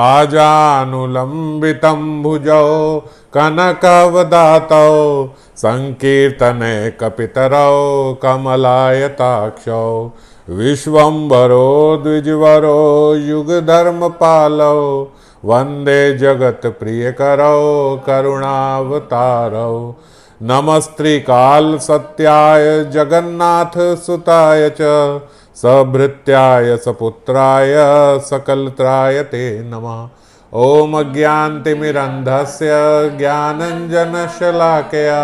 आजानुलंबितं भुजौ कनकवदातौ संकीर्तने कपितरौ कमलायताक्षौ विश्वम्भरो द्विजवरो युगधर्मपालौ वन्दे जगत्प्रियकरौ करुणावतारौ नमस्त्रिकाल सत्याय जगन्नाथ सुताय च सभृत्याय सपुत्राय सकलत्राय ते नमः। ओम अज्ञानतिमिरन्धस्य ज्ञानञ्जनशलाकया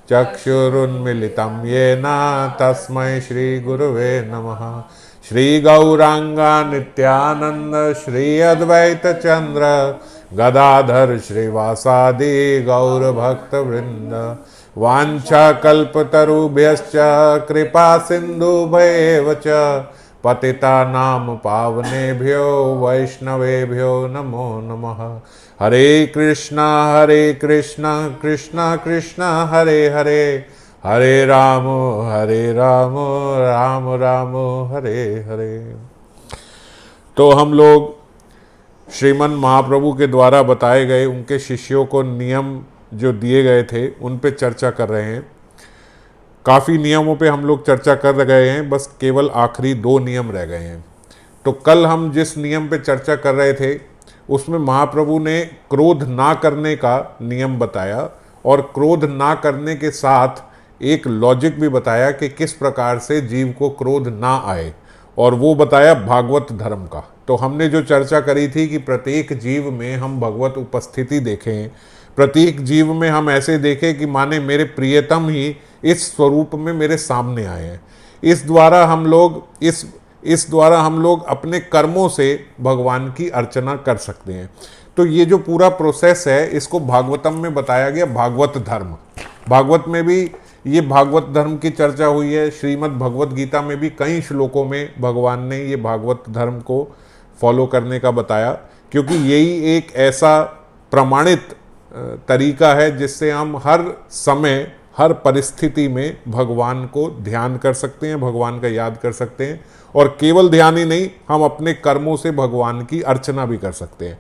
चक्षुरुन्मिलितं येन तस्मै श्रीगुरुवे नमः। श्रीगौरांगा नित्यानंद श्री अद्वैत चंद्र गदाधर श्रीवासादि गौरभक्तवृंद वांछा कल्पतरुभ्यश्च कृपा सिन्धुभ्येव च पतितानां पावनेभ्यो वैष्णवेभ्यो नमो नमः। हरे कृष्णा कृष्ण कृष्ण हरे हरे हरे राम राम राम हरे हरे। तो हम लोग श्रीमन महाप्रभु के द्वारा बताए गए उनके शिष्यों को नियम जो दिए गए थे उन पे चर्चा कर रहे हैं। काफ़ी नियमों पे हम लोग चर्चा कर गए हैं, बस केवल आखिरी 2 नियम रह गए हैं। तो कल हम जिस नियम पे चर्चा कर रहे थे उसमें महाप्रभु ने क्रोध ना करने का नियम बताया और क्रोध ना करने के साथ एक लॉजिक भी बताया कि किस प्रकार से जीव को क्रोध ना आए, और वो बताया भागवत धर्म का। तो हमने जो चर्चा करी थी कि प्रत्येक जीव में हम भगवत उपस्थिति देखें, प्रत्येक जीव में हम ऐसे देखें कि माने मेरे प्रियतम ही इस स्वरूप में मेरे सामने आए हैं। इस द्वारा हम लोग अपने कर्मों से भगवान की अर्चना कर सकते हैं। तो ये जो पूरा प्रोसेस है इसको भागवतम में बताया गया, भागवत धर्म। भागवत में भी ये भागवत धर्म की चर्चा हुई है। श्रीमद् भगवत गीता में भी कई श्लोकों में भगवान ने ये भागवत धर्म को फॉलो करने का बताया, क्योंकि यही एक ऐसा प्रमाणित तरीका है जिससे हम हर समय हर परिस्थिति में भगवान को ध्यान कर सकते हैं, भगवान का याद कर सकते हैं, और केवल ध्यान ही नहीं, हम अपने कर्मों से भगवान की अर्चना भी कर सकते हैं।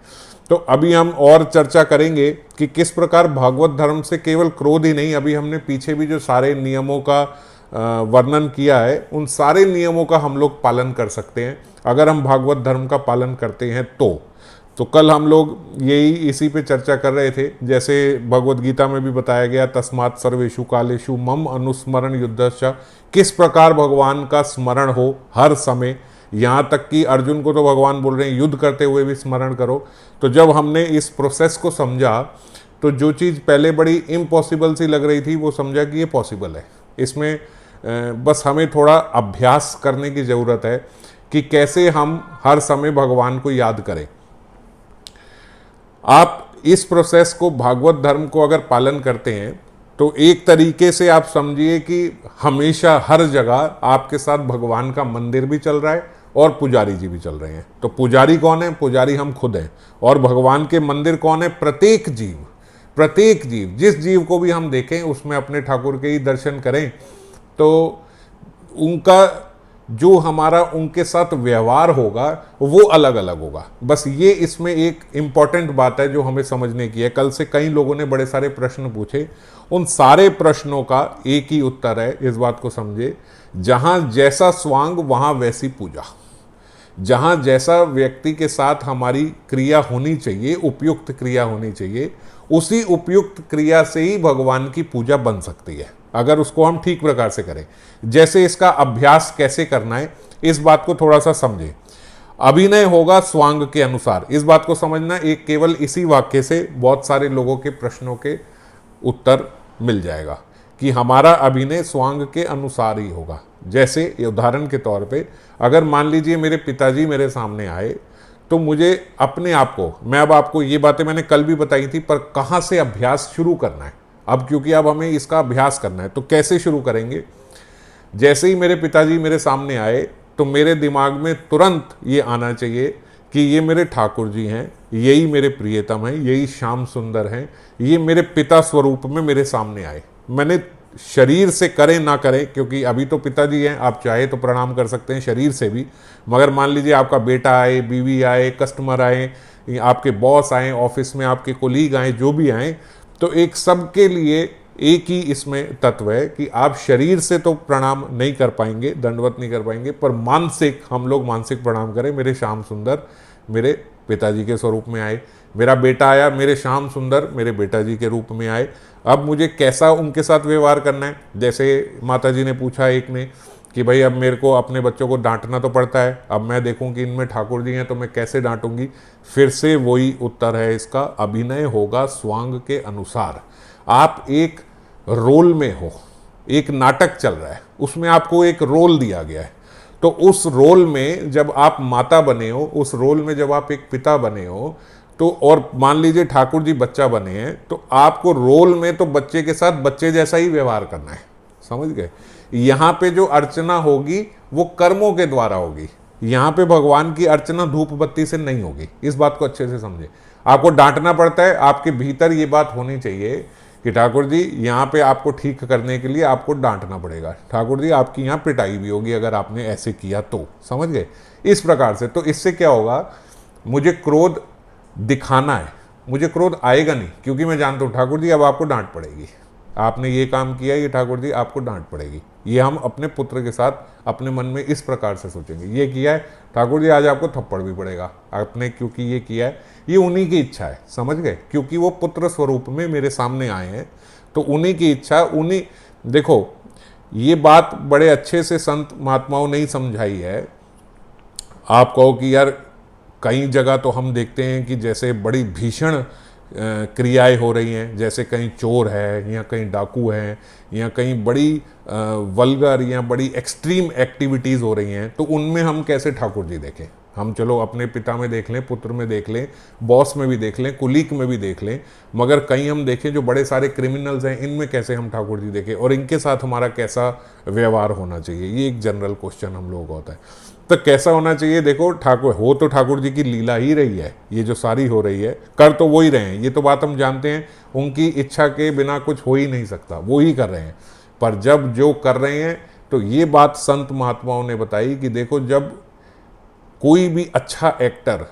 तो अभी हम और चर्चा करेंगे कि किस प्रकार भागवत धर्म से केवल क्रोध ही नहीं, अभी हमने पीछे भी जो सारे नियमों का वर्णन किया है उन सारे नियमों का हम लोग पालन कर सकते हैं अगर हम भागवत धर्म का पालन करते हैं तो कल हम लोग यही इसी पे चर्चा कर रहे थे। जैसे भगवत गीता में भी बताया गया, तस्मात् सर्वेषु कालेषु मम अनुस्मरण युद्धश्च, किस प्रकार भगवान का स्मरण हो हर समय। यहाँ तक कि अर्जुन को तो भगवान बोल रहे हैं युद्ध करते हुए भी स्मरण करो। तो जब हमने इस प्रोसेस को समझा तो जो चीज़ पहले बड़ी इम्पॉसिबल सी लग रही थी वो समझा कि ये पॉसिबल है। इसमें बस हमें थोड़ा अभ्यास करने की ज़रूरत है कि कैसे हम हर समय भगवान को याद करें। आप इस प्रोसेस को, भागवत धर्म को अगर पालन करते हैं तो एक तरीके से आप समझिए कि हमेशा हर जगह आपके साथ भगवान का मंदिर भी चल रहा है और पुजारी जी भी चल रहे हैं। तो पुजारी कौन है? पुजारी हम खुद हैं। और भगवान के मंदिर कौन है? प्रत्येक जीव, जिस जीव को भी हम देखें उसमें अपने ठाकुर के ही दर्शन करें तो उनका जो हमारा उनके साथ व्यवहार होगा वो अलग अलग होगा। बस ये इसमें एक इम्पॉर्टेंट बात है जो हमें समझने की है। कल से कई लोगों ने बड़े सारे प्रश्न पूछे, उन सारे प्रश्नों का एक ही उत्तर है। इस बात को समझे, जहाँ जैसा स्वांग वहाँ वैसी पूजा। जहाँ जैसा व्यक्ति के साथ हमारी क्रिया होनी चाहिए, उपयुक्त क्रिया होनी चाहिए, उसी उपयुक्त क्रिया से ही भगवान की पूजा बन सकती है अगर उसको हम ठीक प्रकार से करें। जैसे इसका अभ्यास कैसे करना है इस बात को थोड़ा सा समझें। अभिनय होगा स्वांग के अनुसार, इस बात को समझना। एक केवल इसी वाक्य से बहुत सारे लोगों के प्रश्नों के उत्तर मिल जाएगा कि हमारा अभिनय स्वांग के अनुसार ही होगा। जैसे उदाहरण के तौर पे अगर मान लीजिए मेरे पिताजी मेरे सामने आए तो मुझे अपने आप को, मैं अब आपको ये बातें मैंने कल भी बताई थी, पर कहाँ से अभ्यास शुरू करना है अब, क्योंकि अब हमें इसका अभ्यास करना है। तो कैसे शुरू करेंगे? जैसे ही मेरे पिताजी मेरे सामने आए तो मेरे दिमाग में तुरंत ये आना चाहिए कि ये मेरे ठाकुर जी हैं, यही मेरे प्रियतम हैं, यही श्याम सुंदर हैं, ये मेरे पिता स्वरूप में मेरे सामने आए। मैंने शरीर से करें ना करें, क्योंकि अभी तो पिताजी हैं, आप चाहे तो प्रणाम कर सकते हैं शरीर से भी, मगर मान लीजिए आपका बेटा आए, बीवी आए, कस्टमर आए आपके बॉस आए, ऑफिस में आपके कोलीग आए, जो भी आए, तो एक सबके लिए एक ही इसमें तत्व है कि आप शरीर से तो प्रणाम नहीं कर पाएंगे, दंडवत नहीं कर पाएंगे, पर मानसिक, हम लोग मानसिक प्रणाम करें। मेरे श्याम सुंदर मेरे पिताजी के स्वरूप में आए, मेरा बेटा आया, मेरे श्याम सुंदर मेरे बेटा जी के रूप में आए। अब मुझे कैसा उनके साथ व्यवहार करना है, जैसे माता जी ने पूछा एक ने कि भाई अब मेरे को अपने बच्चों को डांटना तो पड़ता है, अब मैं देखूं कि इनमें ठाकुर जी हैं तो मैं कैसे डांटूंगी। फिर से वही उत्तर है इसका, अभिनय होगा स्वांग के अनुसार। आप एक रोल में हो, एक नाटक चल रहा है, उसमें आपको एक रोल दिया गया है, तो उस रोल में जब आप माता बने हो, उस रोल में जब आप एक पिता बने हो, तो और मान लीजिए ठाकुर जी बच्चा बने हैं, तो आपको रोल में तो बच्चे के साथ बच्चे जैसा ही व्यवहार करना है, समझ गए। यहाँ पे जो अर्चना होगी वो कर्मों के द्वारा होगी, यहाँ पे भगवान की अर्चना धूप बत्ती से नहीं होगी, इस बात को अच्छे से समझे। आपको डांटना पड़ता है, आपके भीतर ये बात होनी चाहिए कि ठाकुर जी यहाँ पे आपको ठीक करने के लिए आपको डांटना पड़ेगा, ठाकुर जी आपकी यहाँ पिटाई भी होगी अगर आपने ऐसे किया तो, समझ गए, इस प्रकार से। तो इससे क्या होगा, मुझे क्रोध दिखाना है, मुझे क्रोध आएगा नहीं, क्योंकि मैं जानता हूँ ठाकुर जी अब आपको डांट पड़ेगी, आपने ये काम किया, ये ठाकुर जी आपको डांट पड़ेगी। ये हम अपने पुत्र के साथ अपने मन में इस प्रकार से सोचेंगे, ये किया है ठाकुर जी आज आपको थप्पड़ भी पड़ेगा आपने, क्योंकि ये किया है, ये उन्हीं की इच्छा है, समझ गए, क्योंकि वो पुत्र स्वरूप में मेरे सामने आए हैं, तो उन्हीं की इच्छा, उन्हीं, देखो ये बात बड़े अच्छे से संत महात्माओं ने ही समझाई है। आप कहो कि यार कई जगह तो हम देखते हैं कि जैसे बड़ी भीषण क्रियाएं हो रही हैं, जैसे कहीं चोर है या कहीं डाकू है या कहीं बड़ी वल्गर या बड़ी एक्सट्रीम एक्टिविटीज़ हो रही हैं, तो उनमें हम कैसे ठाकुर जी देखें। हम चलो अपने पिता में देख लें, पुत्र में देख लें, बॉस में भी देख लें, कुलीग में भी देख लें, मगर कहीं हम देखें जो बड़े सारे क्रिमिनल्स हैं, इनमें कैसे हम ठाकुर जी देखें और इनके साथ हमारा कैसा व्यवहार होना चाहिए, ये एक जनरल क्वेश्चन हम लोगों का होता है। तो कैसा होना चाहिए, देखो ठाकुर हो तो ठाकुर जी की लीला ही रही है, ये जो सारी हो रही है, कर तो वो ही रहे हैं, ये तो बात हम जानते हैं, उनकी इच्छा के बिना कुछ हो ही नहीं सकता, वो ही कर रहे हैं। पर जब जो कर रहे हैं, तो ये बात संत महात्माओं ने बताई कि देखो जब कोई भी अच्छा एक्टर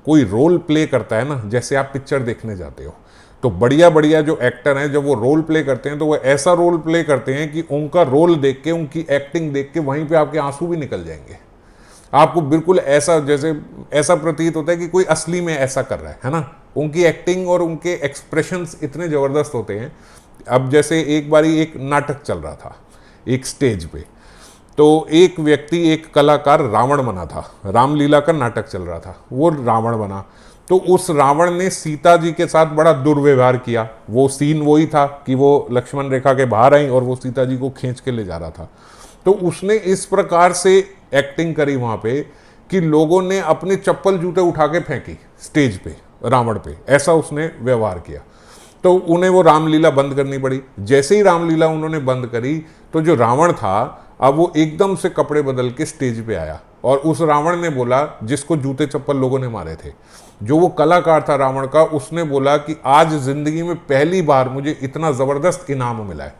कोई रोल प्ले करता है ना, जैसे आप पिक्चर देखने जाते हो, तो बढ़िया बढ़िया जो एक्टर हैं जब वो रोल प्ले करते हैं, तो वो ऐसा रोल प्ले करते हैं कि उनका रोल देख के, उनकी एक्टिंग देख के वहीं पे आपके आंसू भी निकल जाएंगे। आपको बिल्कुल ऐसा, जैसे ऐसा प्रतीत होता है कि कोई असली में ऐसा कर रहा है ना। उनकी एक्टिंग और उनके एक्सप्रेशंस इतने ज़बरदस्त होते हैं। अब जैसे एक बारी एक नाटक चल रहा था एक स्टेज पे, तो एक व्यक्ति, एक कलाकार रावण बना था, रामलीला का नाटक चल रहा था, वो रावण बना। तो उस रावण ने सीता जी के साथ बड़ा दुर्व्यवहार किया। वो सीन वही था कि वो लक्ष्मण रेखा के बाहर आई और वो सीता जी को खींच के ले जा रहा था। तो उसने इस प्रकार से एक्टिंग करी वहाँ पे कि लोगों ने अपने चप्पल जूते उठा के फेंकी स्टेज पे, रावण पे, ऐसा उसने व्यवहार किया। तो उन्हें वो रामलीला बंद करनी पड़ी। जैसे ही रामलीला उन्होंने बंद करी, तो जो रावण था अब वो एकदम से कपड़े बदल के स्टेज पे आया और उस रावण ने बोला, जिसको जूते चप्पल लोगों ने मारे थे, जो वो कलाकार था रावण का, उसने बोला कि आज जिंदगी में पहली बार मुझे इतना ज़बरदस्त इनाम मिला है।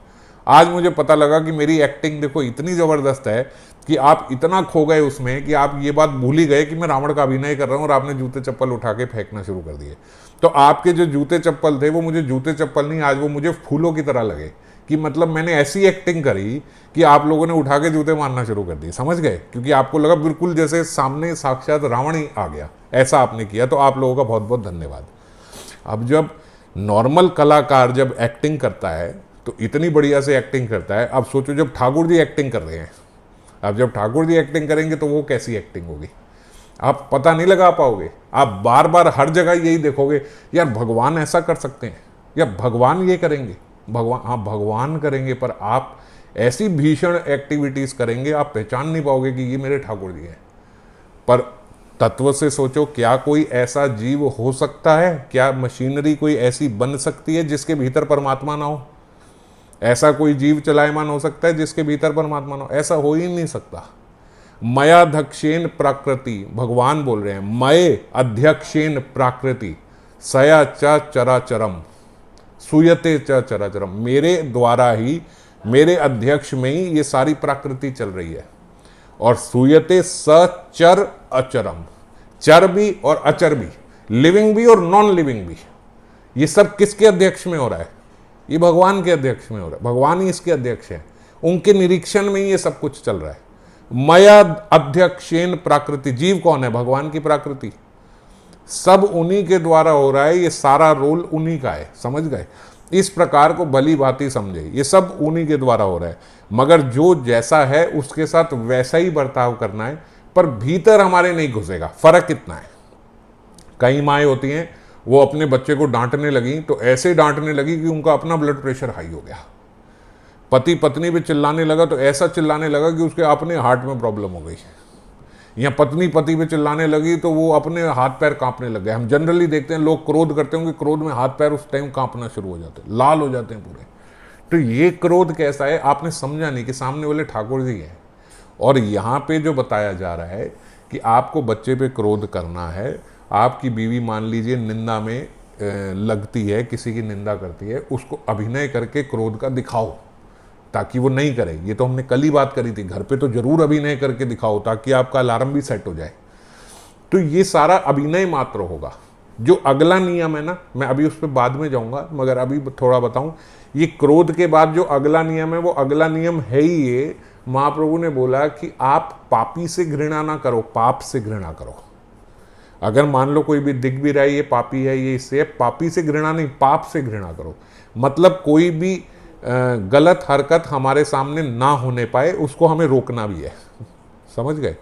आज मुझे पता लगा कि मेरी एक्टिंग देखो इतनी ज़बरदस्त है कि आप इतना खो गए उसमें कि आप ये बात भूल ही गए कि मैं रावण का अभिनय कर रहा हूँ और आपने जूते चप्पल उठा के फेंकना शुरू कर दिए। तो आपके जो जूते चप्पल थे वो मुझे जूते चप्पल नहीं, आज वो मुझे फूलों की तरह लगे कि मतलब मैंने ऐसी एक्टिंग करी कि आप लोगों ने उठा के जूते मारना शुरू कर दिए, समझ गए, क्योंकि आपको लगा बिल्कुल जैसे सामने साक्षात रावण ही आ गया। ऐसा आपने किया, तो आप लोगों का बहुत बहुत धन्यवाद। अब जब नॉर्मल कलाकार जब एक्टिंग करता है तो इतनी बढ़िया से एक्टिंग करता है। अब सोचो जब ठाकुर जी एक्टिंग कर रहे हैं, अब जब ठाकुर जी एक्टिंग करेंगे तो वो कैसी एक्टिंग होगी, आप पता नहीं लगा पाओगे। आप बार बार हर जगह यही देखोगे, यार भगवान ऐसा कर सकते हैं या भगवान ये करेंगे, भगवान, हाँ भगवान करेंगे, पर आप ऐसी भीषण एक्टिविटीज़ करेंगे आप पहचान नहीं पाओगे कि ये मेरे ठाकुर जी हैं। पर तत्व से सोचो, क्या कोई ऐसा जीव हो सकता है, क्या मशीनरी कोई ऐसी बन सकती है जिसके भीतर परमात्मा ना हो? ऐसा कोई जीव चलायमान हो सकता है जिसके भीतर परमात्मा ना हो? ऐसा हो ही नहीं सकता। मयाध्यक्षेन प्राकृति, भगवान बोल रहे हैं, मय अध्यक्षेन प्राकृति सया च चराचरम सुयते च चराचरम, मेरे द्वारा ही, मेरे अध्यक्ष में ही ये सारी प्राकृति चल रही है। और सुयते सचर अचरम, चर भी और अचर भी, लिविंग भी और नॉन लिविंग भी। ये सब किसके अध्यक्ष में हो रहा है? ये भगवान के अध्यक्ष में हो रहा है, भगवान ही इसके अध्यक्ष हैं, उनके निरीक्षण में ही ये सब कुछ चल रहा है। मया अध्यक्षेन प्राकृति, जीव कौन है? भगवान की प्राकृति, सब उन्हीं के द्वारा हो रहा है, ये सारा रोल उन्हीं का है, समझ गए? इस प्रकार को भली भांति समझे, ये सब उन्हीं के द्वारा हो रहा है, मगर जो जैसा है उसके साथ वैसा ही बर्ताव करना है, पर भीतर हमारे नहीं घुसेगा। फर्क कितना है? कई माएँ होती हैं, वो अपने बच्चे को डांटने लगी तो ऐसे डांटने लगी कि उनका अपना ब्लड प्रेशर हाई हो गया। पति पत्नी पे चिल्लाने लगा तो ऐसा चिल्लाने लगा कि उसके अपने हार्ट में प्रॉब्लम हो गई। या पत्नी पति पे चिल्लाने लगी तो वो अपने हाथ पैर कांपने लग गए। हम जनरली देखते हैं लोग क्रोध करते होंगे, क्रोध में हाथ पैर उस टाइम कांपना शुरू हो जाते हैं, लाल हो जाते हैं पूरे। तो ये क्रोध कैसा है? आपने समझा नहीं कि सामने वाले ठाकुर जी हैं। और यहाँ पे जो बताया जा रहा है कि आपको बच्चे पे क्रोध करना है, आपकी बीवी मान लीजिए निंदा में लगती है, किसी की निंदा करती है, उसको अभिनय करके क्रोध का दिखाओ ताकि वो नहीं करे। ये तो हमने कल ही बात करी थी, घर पे तो जरूर अभिनय करके दिखाओ ताकि आपका अलार्म भी सेट हो जाए। तो ये सारा अभिनय मात्र होगा। जो अगला नियम है ना, मैं अभी उस पर बाद में जाऊंगा, मगर अभी थोड़ा बताऊं, ये क्रोध के बाद जो अगला नियम है वो अगला नियम है ही ये, महाप्रभु ने बोला कि आप पापी से घृणा ना करो, पाप से घृणा करो। अगर मान लो कोई भी दिख भी रहा है ये पापी है, ये इससे, पापी से घृणा नहीं, पाप से घृणा करो। मतलब कोई भी गलत हरकत हमारे सामने ना होने पाए, उसको हमें रोकना भी है, समझ गए?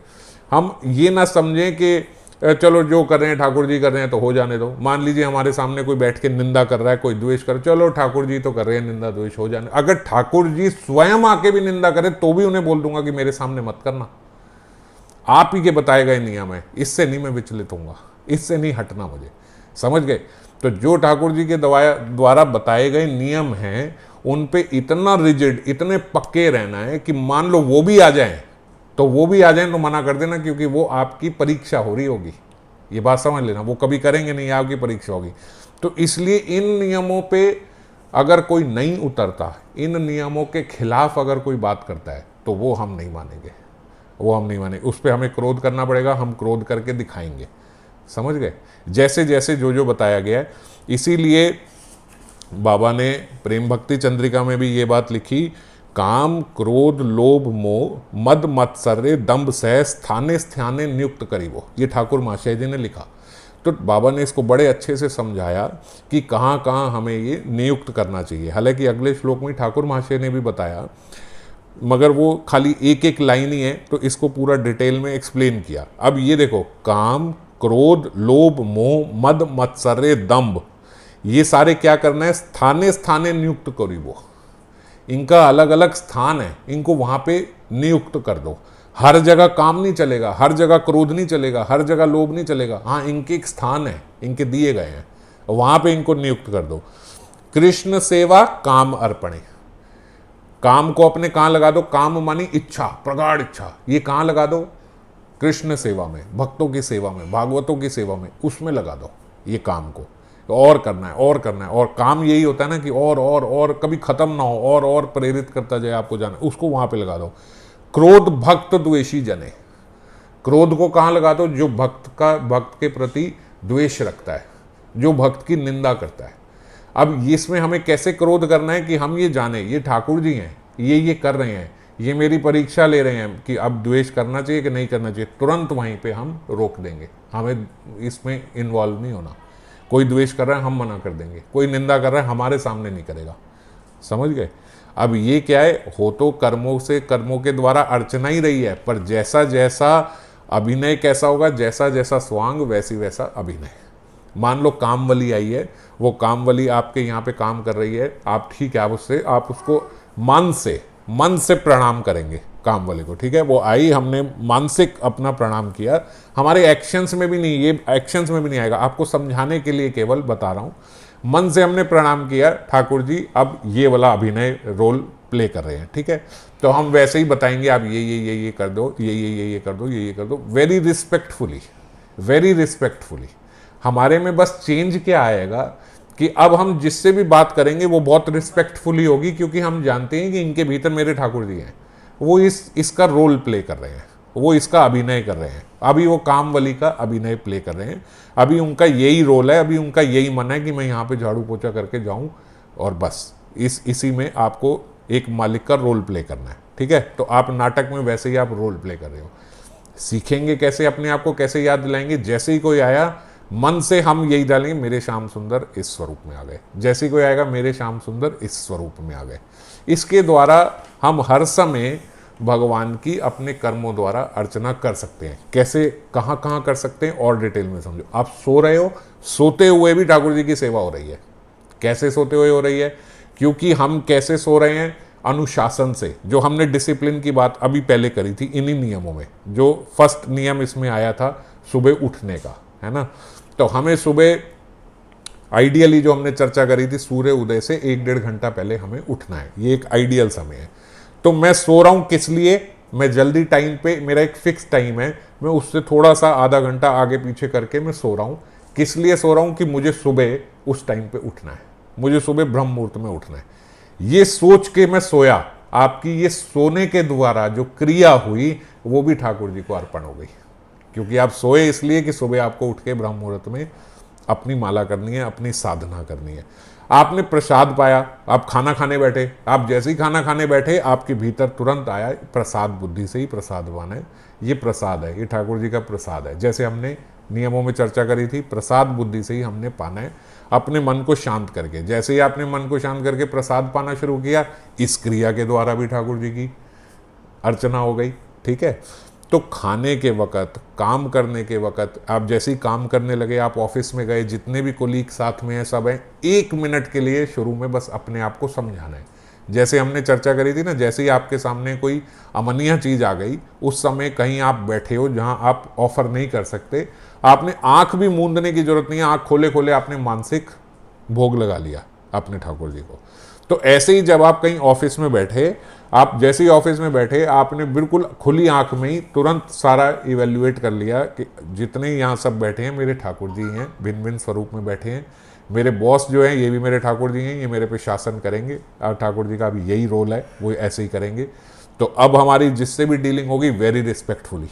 हम ये ना समझें कि चलो जो कर रहे हैं ठाकुर जी कर रहे हैं तो हो जाने दो। मान लीजिए हमारे सामने कोई बैठ के निंदा कर रहा है, कोई द्वेष कर, चलो ठाकुर जी तो कर रहे हैं निंदा द्वेष, हो जाने। अगर ठाकुर जी स्वयं आके भी निंदा करें तो भी उन्हें बोल दूंगा कि मेरे सामने मत करना, आप ही के बताए गए नियम है, इससे नहीं मैं विचलित होऊंगा, इससे नहीं हटना मुझे, समझ गए? तो जो ठाकुर जी के द्वारा बताए गए नियम हैं उन पे इतना रिजिड, इतने पक्के रहना है कि मान लो वो भी आ जाएं तो तो मना कर देना, क्योंकि वो आपकी परीक्षा हो रही होगी। ये बात समझ लेना, वो कभी करेंगे नहीं, आपकी परीक्षा होगी। तो इसलिए इन नियमों पे अगर कोई नहीं उतरता, इन नियमों के खिलाफ अगर कोई बात करता है तो वो हम नहीं मानेंगे, वो हम नहीं मानेंगे। उस पर हमें क्रोध करना पड़ेगा, हम क्रोध करके दिखाएंगे, समझ गए? जैसे जैसे जो जो बताया गया है। इसीलिए बाबा ने प्रेम भक्ति चंद्रिका में भी ये बात लिखी, काम क्रोध लोभ मोह मद मत्सर्य दंभ सह स्थाने स्थाने नियुक्त करीबो। ये ठाकुर महाशय जी ने लिखा। तो बाबा ने इसको बड़े अच्छे से समझाया कि कहाँ कहाँ हमें ये नियुक्त करना चाहिए। हालांकि अगले श्लोक में ठाकुर महाशय ने भी बताया, मगर वो खाली एक एक लाइन ही है, तो इसको पूरा डिटेल में एक्सप्लेन किया। अब ये देखो, काम क्रोध लोभ मोह मद मत्सर्य दंभ, ये सारे क्या करना है? स्थाने स्थाने नियुक्त करीबो। इनका अलग अलग स्थान है, इनको वहां पे नियुक्त कर दो। हर जगह काम नहीं चलेगा, हर जगह क्रोध नहीं चलेगा, हर जगह लोभ नहीं चलेगा। हाँ, इनके एक स्थान है, इनके दिए गए हैं, वहां पे इनको नियुक्त कर दो। कृष्ण सेवा काम अर्पणे, काम को अपने कहाँ लगा दो? काम मानी इच्छा, प्रगाढ़ इच्छा, ये कहाँ लगा दो? कृष्ण सेवा में, भक्तों की सेवा में, भागवतों की सेवा में, उसमें लगा दो ये काम को। और करना है, और करना है, और काम यही होता है ना कि और कभी खत्म ना हो, और प्रेरित करता जाए आपको जाना, उसको वहां पे लगा दो। क्रोध भक्त द्वेषी जने, क्रोध को कहाँ लगा दो? जो भक्त के प्रति द्वेष रखता है, जो भक्त की निंदा करता है। अब इसमें हमें कैसे क्रोध करना है कि हम ये जाने ये ठाकुर जी हैं, ये कर रहे हैं, ये मेरी परीक्षा ले रहे हैं कि अब द्वेष करना चाहिए कि नहीं करना चाहिए। तुरंत वहीं पे हम रोक देंगे, हमें इसमें इन्वॉल्व नहीं होना। कोई द्वेष कर रहा है हम मना कर देंगे, कोई निंदा कर रहा है हमारे सामने नहीं करेगा, समझ गए? अब ये क्या है? हो तो कर्मों से, कर्मों के द्वारा अर्चना ही रही है, पर जैसा जैसा अभिनय कैसा होगा, जैसा जैसा स्वांग वैसी वैसा अभिनय। मान लो कामवली आई है, वो कामवली आपके यहाँ पे काम कर रही है, आप ठीक है, आप उसको मन से प्रणाम करेंगे कामवली को, ठीक है? वो आई, हमने मानसिक अपना प्रणाम किया, हमारे एक्शंस में भी नहीं, ये एक्शंस में भी नहीं आएगा, आपको समझाने के लिए केवल बता रहा हूँ। मन से हमने प्रणाम किया, ठाकुर जी अब ये वाला अभिनय रोल प्ले कर रहे हैं, ठीक है? तो हम वैसे ही बताएंगे, आप ये कर दो, ये कर दो, ये कर दो, वेरी रिस्पेक्टफुली। हमारे में बस चेंज क्या आएगा कि अब हम जिससे भी बात करेंगे वो बहुत रिस्पेक्टफुली होगी, क्योंकि हम जानते हैं कि इनके भीतर मेरे ठाकुर जी हैं, वो इसका रोल प्ले कर रहे हैं, वो इसका अभिनय कर रहे हैं। अभी वो कामवली का अभिनय प्ले कर रहे हैं, अभी उनका यही रोल है, अभी उनका यही मन है कि मैं यहाँ पे झाड़ू पोछा करके जाऊँ और बस इसी में आपको एक मालिक का रोल प्ले करना है, ठीक है। तो आप नाटक में वैसे ही आप रोल प्ले कर रहे हो। सीखेंगे कैसे, अपने आप को कैसे याद दिलाएंगे? जैसे ही कोई आया मन से हम यही डालेंगे, मेरे श्याम सुंदर इस स्वरूप में आ गए। जैसे ही कोई आएगा, मेरे श्याम सुंदर इस स्वरूप में आ गए। इसके द्वारा हम हर समय भगवान की अपने कर्मों द्वारा अर्चना कर सकते हैं। कैसे, कहाँ कहाँ कर सकते हैं और डिटेल में समझो। आप सो रहे हो, सोते हुए भी ठाकुर जी की सेवा हो रही है। कैसे सोते हुए हो रही है? क्योंकि हम कैसे सो रहे हैं? अनुशासन से। जो हमने डिसिप्लिन की बात अभी पहले करी थी इन्हीं नियमों में, जो फर्स्ट नियम इसमें आया था सुबह उठने का, है ना। तो हमें सुबह आइडियली जो हमने चर्चा करी थी, सूर्य उदय से 1-1.5 घंटा पहले हमें उठना है। ये एक आइडियल समय है। तो मैं सो रहा हूं किस लिए? मैं जल्दी टाइम पे, मेरा एक फिक्स टाइम है, मैं उससे थोड़ा सा आधा घंटा आगे पीछे करके मैं सो रहा हूं। किस लिए सो रहा हूं? कि मुझे सुबह उस टाइम पे उठना है, मुझे सुबह ब्रह्म मुहूर्त में उठना है। ये सोच के मैं सोया। आपकी ये सोने के द्वारा जो क्रिया हुई वो भी ठाकुर जी को अर्पण हो गई, क्योंकि आप सोए इसलिए कि सुबह आपको उठ के ब्रह्म मुहूर्त में अपनी माला करनी है, अपनी साधना करनी है। आपने प्रसाद पाया, आप खाना खाने बैठे, आप जैसे ही खाना खाने बैठे आपके भीतर तुरंत आया प्रसाद, बुद्धि से ही प्रसाद बना है, ये प्रसाद है, ये ठाकुर जी का प्रसाद है। जैसे हमने नियमों में चर्चा करी थी, प्रसाद बुद्धि से ही हमने पाना है, अपने मन को शांत करके। जैसे ही आपने मन को शांत करके प्रसाद पाना शुरू किया, इस क्रिया के द्वारा भी ठाकुर जी की अर्चना हो गई, ठीक है। तो खाने के वक़्त, काम करने के वक़्त, आप जैसे ही काम करने लगे, आप ऑफिस में गए, जितने भी कोलीग साथ में हैं सब हैं, 1 मिनट के लिए शुरू में बस अपने आप को समझाना है। जैसे हमने चर्चा करी थी ना, जैसे ही आपके सामने कोई अमनिया चीज़ आ गई, उस समय कहीं आप बैठे हो जहां आप ऑफर नहीं कर सकते, आपने आंख भी मूंदने की जरूरत नहीं है, आंख खोले खोले आपने मानसिक भोग लगा लिया अपने ठाकुर जी को। तो ऐसे ही जब आप कहीं ऑफिस में बैठे, आप जैसे ही ऑफिस में बैठे, आपने बिल्कुल खुली आंख में ही तुरंत सारा इवेल्युएट कर लिया कि जितने यहाँ सब बैठे हैं मेरे ठाकुर जी हैं, भिन्न भिन्न स्वरूप में बैठे हैं। मेरे बॉस जो हैं ये भी मेरे ठाकुर जी हैं, ये मेरे पे शासन करेंगे, और ठाकुर जी का भी यही रोल है, वो ऐसे ही करेंगे। तो अब हमारी जिससे भी डीलिंग होगी वेरी रिस्पेक्टफुली,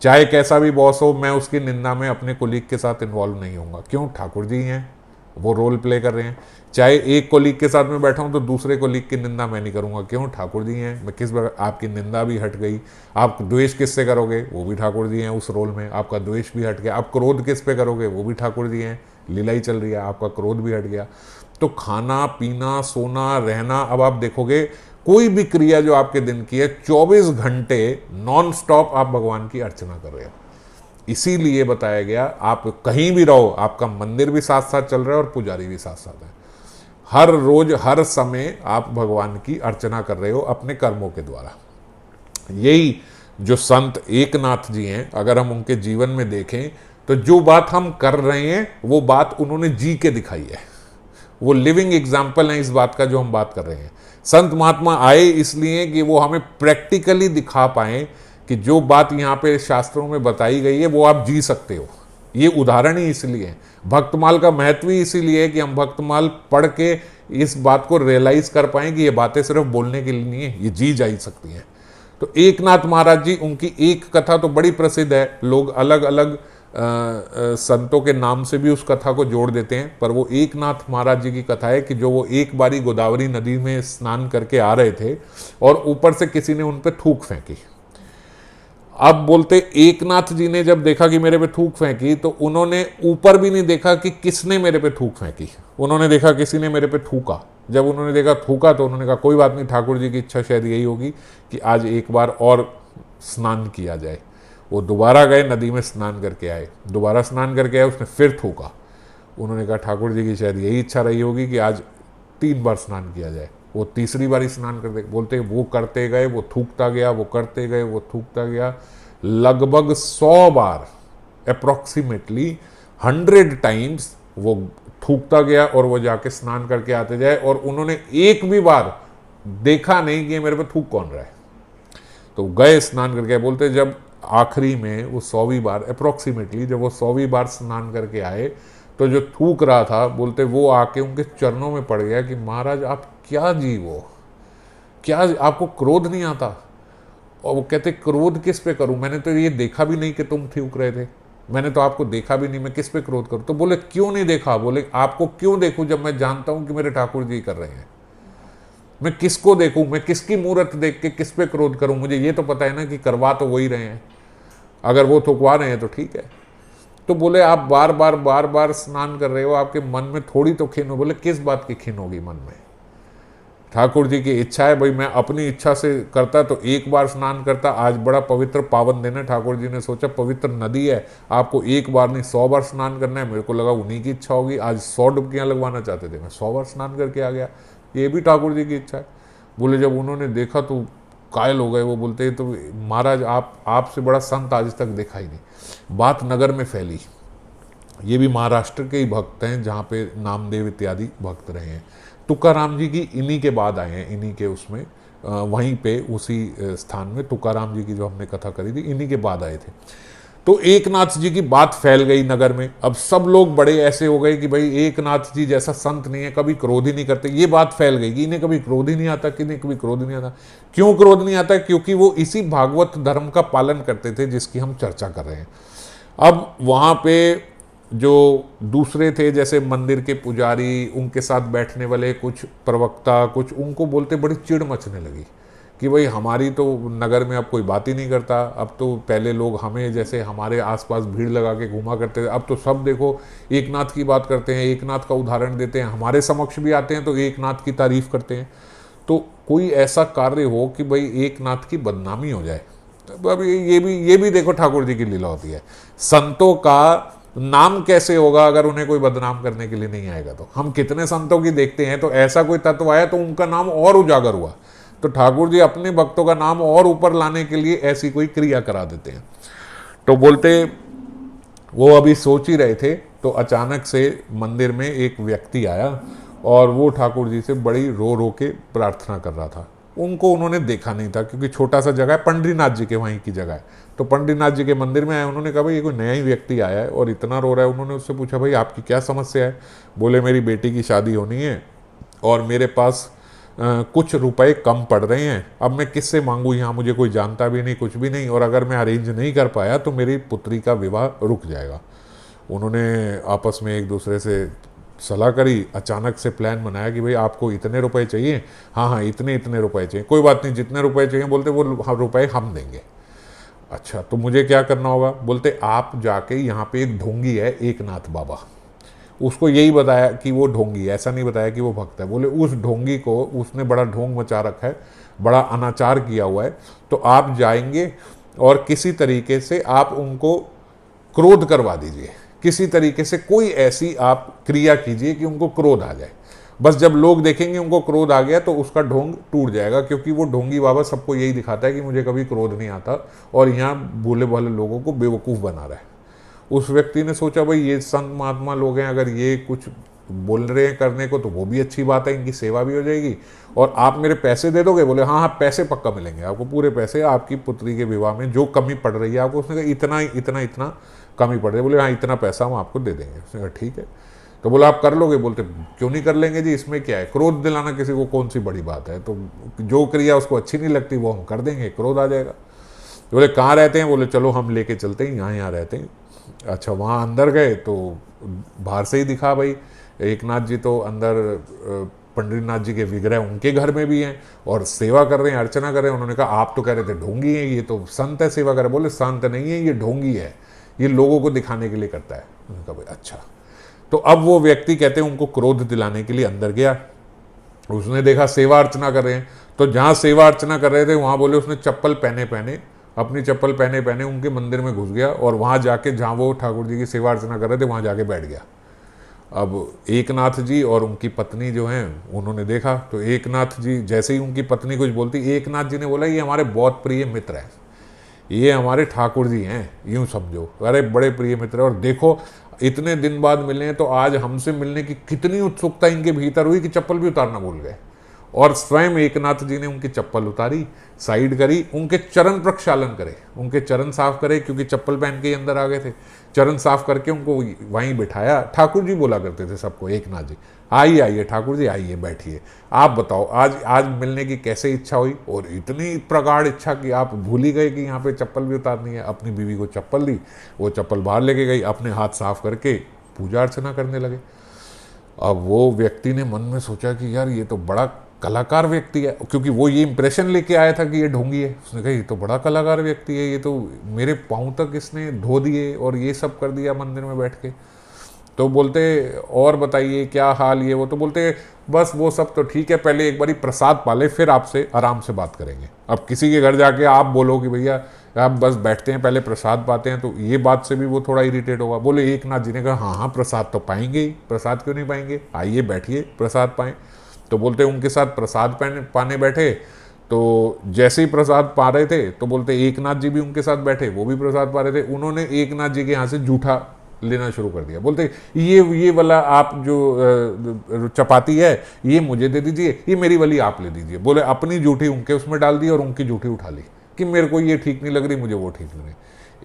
चाहे कैसा भी बॉस हो, मैं उसकी निंदा में अपने कोलीग के साथ इन्वॉल्व नहीं होऊंगा। क्यों? ठाकुर जी हैं, वो रोल प्ले कर रहे हैं। चाहे एक कोलीग के साथ में बैठा हूं तो दूसरे कोलीग की निंदा मैं नहीं करूंगा। क्यों? ठाकुर जी हैं। मैं किस बार आपकी निंदा भी हट गई। आप द्वेष किससे करोगे? वो भी ठाकुर जी हैं उस रोल में, आपका द्वेष भी हट गया। आप क्रोध किस पे करोगे? वो भी ठाकुर जी हैं, लीला ही चल रही है, आपका क्रोध भी हट गया। तो खाना पीना, सोना, रहना, अब आप देखोगे कोई भी क्रिया जो आपके दिन की है, 24 घंटे नॉन स्टॉप आप भगवान की अर्चना कर रहे हो। इसीलिए बताया गया, आप कहीं भी रहो, आपका मंदिर भी साथ साथ चल रहा है और पुजारी भी साथ साथ है। हर रोज हर समय आप भगवान की अर्चना कर रहे हो अपने कर्मों के द्वारा। यही जो संत एकनाथ जी हैं, अगर हम उनके जीवन में देखें तो जो बात हम कर रहे हैं वो बात उन्होंने जी के दिखाई है। वो लिविंग एग्जाम्पल है इस बात का जो हम बात कर रहे हैं। संत महात्मा आए इसलिए कि वो हमें प्रैक्टिकली दिखा पाए कि जो बात यहाँ पे शास्त्रों में बताई गई है वो आप जी सकते हो। ये उदाहरण ही इसलिए है। भक्तमाल का महत्व ही इसीलिए है कि हम भक्तमाल पढ़ के इस बात को रियलाइज कर पाएं कि ये बातें सिर्फ बोलने के लिए नहीं है, ये जी जा सकती हैं। तो एकनाथ महाराज जी, उनकी एक कथा तो बड़ी प्रसिद्ध है, लोग अलग अलग संतों के नाम से भी उस कथा को जोड़ देते हैं, पर वो एकनाथ महाराज जी की कथा है कि जो वो एक बारी गोदावरी नदी में स्नान करके आ रहे थे और ऊपर से किसी ने उन पर थूक फेंकी। अब बोलते एकनाथ जी ने जब देखा कि मेरे पे थूक फेंकी, तो उन्होंने ऊपर भी नहीं देखा कि किसने मेरे पे थूक फेंकी, उन्होंने देखा किसी ने मेरे पे थूका। जब उन्होंने देखा थूका तो उन्होंने कहा कोई बात नहीं, ठाकुर जी की इच्छा शायद यही होगी कि आज एक बार और स्नान किया जाए। वो दोबारा गए, नदी में स्नान करके आए, दोबारा स्नान करके आए, उसने फिर थूका। उन्होंने कहा ठाकुर जी की शायद यही इच्छा रही होगी कि आज 3 बार स्नान किया जाए। वो तीसरी बार स्नान करते, बोलते वो करते गए, वो थूकता गया, वो करते गए, वो थूकता गया। लगभग 100 बार, अप्रॉक्सीमेटली 100 टाइम्स वो थूकता गया और वो जाके स्नान करके आते जाए, और उन्होंने एक भी बार देखा नहीं कि मेरे पे थूक कौन रहा है। तो गए स्नान करके, बोलते जब आखिरी में वो 100वीं बार, अप्रॉक्सीमेटली जब वो 100वीं बार स्नान करके आए, तो जो थूक रहा था, बोलते वो आके उनके चरणों में पड़ गया कि महाराज आप क्या जीव हो, क्या आपको क्रोध नहीं आता? और वो कहते क्रोध किस पे करूं, मैंने तो ये देखा भी नहीं कि तुम थूक रहे थे, मैंने तो आपको देखा भी नहीं, मैं किस पे क्रोध करूं। तो बोले क्यों नहीं देखा, बोले आपको क्यों देखूं जब मैं जानता हूं कि मेरे ठाकुर जी कर रहे हैं, मैं किसको देखूं, मैं किसकी मूर्त देख के किस पे क्रोध करूं, मुझे ये तो पता है ना कि करवा तो वही रहे हैं, अगर वो थुकवा रहे हैं तो ठीक है। तो बोले आप बार बार बार बार स्नान कर रहे हो, आपके मन में थोड़ी तो खिन हो, बोले किस बात की खिन होगी मन में, ठाकुर जी की इच्छा है भाई, मैं अपनी इच्छा से करता तो एक बार स्नान करता, आज बड़ा पवित्र पावन दिन है, ठाकुर जी ने सोचा पवित्र नदी है, आपको एक बार नहीं 100 बार स्नान करना है, मेरे को लगा उन्हीं की इच्छा होगी, आज 100 डुबकियां लगवाना चाहते थे, मैं 100 बार स्नान करके आ गया, ये भी ठाकुर जी की इच्छा है। बोले जब उन्होंने देखा तो कायल हो गए, वो बोलते तो महाराज आपसे बड़ा संत आज तक देखा ही नहीं। बात नगर में फैली, ये भी महाराष्ट्र के ही भक्त हैं जहाँ पे नामदेव इत्यादि भक्त रहे हैं। तुकाराम जी की इन्हीं के बाद आए हैं, इन्हीं के उसमें वहीं पे उसी स्थान में तुकाराम जी की जो हमने कथा करी थी, इन्हीं के बाद आए थे। तो एकनाथ जी की बात फैल गई नगर में, अब सब लोग बड़े ऐसे हो गए कि भाई एकनाथ जी जैसा संत नहीं है, कभी क्रोध ही नहीं करते, ये बात फैल गई कि इन्हें कभी क्रोध ही नहीं आता, कि इन्हें कभी क्रोध नहीं आता। क्यों क्रोध नहीं आता, क्योंकि वो इसी भागवत धर्म का पालन करते थे जिसकी हम चर्चा कर रहे हैं। अब वहाँ पे जो दूसरे थे जैसे मंदिर के पुजारी, उनके साथ बैठने वाले कुछ प्रवक्ता, कुछ उनको बोलते बड़ी चिढ़ मचने लगी कि भाई हमारी तो नगर में अब कोई बात ही नहीं करता, अब तो पहले लोग हमें जैसे हमारे आसपास भीड़ लगा के घूमा करते थे, अब तो सब देखो एकनाथ की बात करते हैं, एकनाथ का उदाहरण देते हैं, हमारे समक्ष भी आते हैं तो एकनाथ की तारीफ करते हैं। तो कोई ऐसा कार्य हो कि भाई एकनाथ की बदनामी हो जाए, तो अब ये भी देखो ठाकुर जी की लीला होती है। संतों का नाम कैसे होगा अगर उन्हें कोई बदनाम करने के लिए नहीं आएगा। तो हम कितने संतों की देखते हैं, तो ऐसा कोई तत्व आया तो उनका नाम और उजागर हुआ, तो ठाकुर जी अपने भक्तों का नाम और ऊपर लाने के लिए ऐसी कोई क्रिया करा देते हैं। तो बोलते वो अभी सोच ही रहे थे तो अचानक से मंदिर में एक व्यक्ति आया और वो ठाकुर जी से बड़ी रो रो के प्रार्थना कर रहा था। उनको उन्होंने देखा नहीं था क्योंकि छोटा सा जगह है, पंडरीनाथ जी के वहीं की जगह है, तो पंडरीनाथ जी के मंदिर में आए। उन्होंने कहा भाई ये कोई नया ही व्यक्ति आया है और इतना रो रहा है। उन्होंने उससे पूछा भाई आपकी क्या समस्या है। बोले मेरी बेटी की शादी होनी है और मेरे पास कुछ रुपए कम पड़ रहे हैं, अब मैं किससे मांगूँ, यहाँ मुझे कोई जानता भी नहीं, कुछ भी नहीं, और अगर मैं अरेंज नहीं कर पाया तो मेरी पुत्री का विवाह रुक जाएगा। उन्होंने आपस में एक दूसरे से सलाह करी, अचानक से प्लान बनाया कि भाई आपको इतने रुपए चाहिए, हाँ हाँ इतने इतने रुपए चाहिए, कोई बात नहीं जितने रुपए चाहिए, बोलते वो रुपए हम देंगे। अच्छा तो मुझे क्या करना होगा, बोलते आप जाके यहाँ पे एक ढोंगी है एकनाथ बाबा, उसको यही बताया कि वो ढोंगी है, ऐसा नहीं बताया कि वो भक्त है। बोले उस ढोंगी को, उसने बड़ा ढोंग मचा रखा है, बड़ा अनाचार किया हुआ है, तो आप जाएंगे और किसी तरीके से आप उनको क्रोध करवा दीजिए, किसी तरीके से कोई ऐसी आप क्रिया कीजिए कि उनको क्रोध आ जाए। बस जब लोग देखेंगे उनको क्रोध आ गया तो उसका ढोंग टूट जाएगा, क्योंकि वो ढोंगी बाबा सबको यही दिखाता है कि मुझे कभी क्रोध नहीं आता और यहाँ भोले भाले लोगों को बेवकूफ़ बना रहा है। उस व्यक्ति ने सोचा भाई ये संत महात्मा लोग हैं, अगर ये कुछ बोल रहे हैं करने को तो वो भी अच्छी बात है, इनकी सेवा भी हो जाएगी और आप मेरे पैसे दे दोगे। बोले हाँ हाँ पैसे पक्का मिलेंगे आपको, पूरे पैसे, आपकी पुत्री के विवाह में जो कमी पड़ रही है आपको। उसने कहा इतना इतना इतना कमी पड़ रही है। बोले हाँ इतना पैसा हम आपको दे देंगे। उसने कहा ठीक है। तो बोला आप कर लोगे। बोलते क्यों नहीं कर लेंगे जी, इसमें क्या है, क्रोध दिलाना किसी को कौन सी बड़ी बात है, तो जो क्रिया उसको अच्छी नहीं लगती वो हम कर देंगे, क्रोध आ जाएगा। बोले कहाँ रहते हैं, बोले चलो हम लेके चलते हैं, यहाँ रहते हैं। अच्छा वहाँ अंदर गए तो बाहर से ही दिखा भाई एकनाथ जी तो अंदर पंडरीनाथ जी के विग्रह उनके घर में भी हैं और सेवा कर रहे हैं, अर्चना कर रहे हैं। उन्होंने कहा आप तो कह रहे थे ढोंगी है, ये तो संत है सेवा कर रहे। बोले संत नहीं है, ये ढोंगी है, ये लोगों को दिखाने के लिए करता है। उन्होंने कहा भाई अच्छा। तो अब वो व्यक्ति कहते हैं उनको क्रोध दिलाने के लिए अंदर गया, उसने देखा सेवा अर्चना कर रहे हैं, तो जहाँ सेवा अर्चना कर रहे थे वहाँ बोले उसने चप्पल पहने अपनी चप्पल पहने उनके मंदिर में घुस गया और वहाँ जाके जहाँ वो ठाकुर जी की सेवा अर्चना कर रहे थे वहाँ जाके बैठ गया। अब एकनाथ जी और उनकी पत्नी जो हैं उन्होंने देखा, तो एकनाथ जी जैसे ही उनकी पत्नी कुछ बोलती, एकनाथ जी ने बोला ये हमारे बहुत प्रिय मित्र हैं, ये हमारे ठाकुर जी हैं, यूँ समझो, अरे बड़े प्रिय मित्र हैं। और देखो इतने दिन बाद मिले हैं तो आज हमसे मिलने की कितनी उत्सुकता इनके भीतर हुई कि चप्पल भी उतारना भूल गए। और स्वयं एकनाथ जी ने उनकी चप्पल उतारी, साइड करी, उनके चरण प्रक्षालन करे, उनके चरण साफ करे, क्योंकि चप्पल पहन के ही अंदर आ गए थे। चरण साफ करके उनको वहीं बिठाया। ठाकुर जी बोला करते थे सबको, एकनाथ जी आइए आइए ठाकुर जी आइए बैठिए, आप बताओ आज आज मिलने की कैसे इच्छा हुई। और इतनी प्रगाढ़ इच्छा कि आप भूल ही गए कि यहाँ पे चप्पल भी उतारनी है। अपनी बीवी को चप्पल दी, वो चप्पल बाहर लेके गई, अपने हाथ साफ करके पूजा अर्चना करने लगे। अब वो व्यक्ति ने मन में सोचा कि यार ये तो बड़ा कलाकार व्यक्ति है, क्योंकि वो ये इंप्रेशन लेके आया था कि ये ढोंगी है। उसने कहा ये तो बड़ा कलाकार व्यक्ति है, ये तो मेरे पाँव तक इसने धो दिए और ये सब कर दिया मंदिर में बैठ के। तो बोलते और बताइए क्या हाल ये वो। तो बोलते बस वो सब तो ठीक है, पहले एक बारी प्रसाद पाले फिर आपसे आराम से बात करेंगे। अब किसी के घर जाके आप बोलो कि भैया आप बस बैठते हैं पहले प्रसाद पाते हैं, तो ये बात से भी वो थोड़ा इरिटेट होगा। बोले एकनाथ जी ने कहा हाँ हाँ प्रसाद तो पाएंगे ही, प्रसाद क्यों नहीं पाएंगे, आइए बैठिए प्रसाद पाएं। तो बोलते उनके साथ प्रसाद पाने बैठे, तो जैसे ही प्रसाद पा रहे थे तो बोलते एकनाथ जी भी उनके साथ बैठे, वो भी प्रसाद पा रहे थे। उन्होंने एकनाथ जी के यहाँ से जूठा लेना शुरू कर दिया। बोलते ये वाला आप जो चपाती है ये मुझे दे दीजिए, ये मेरी वाली आप ले दीजिए। बोले अपनी जूठी उनके उसमें डाल दी और उनकी जूठी उठा ली कि मेरे को ये ठीक नहीं लग रही, मुझे वो ठीक लग रही।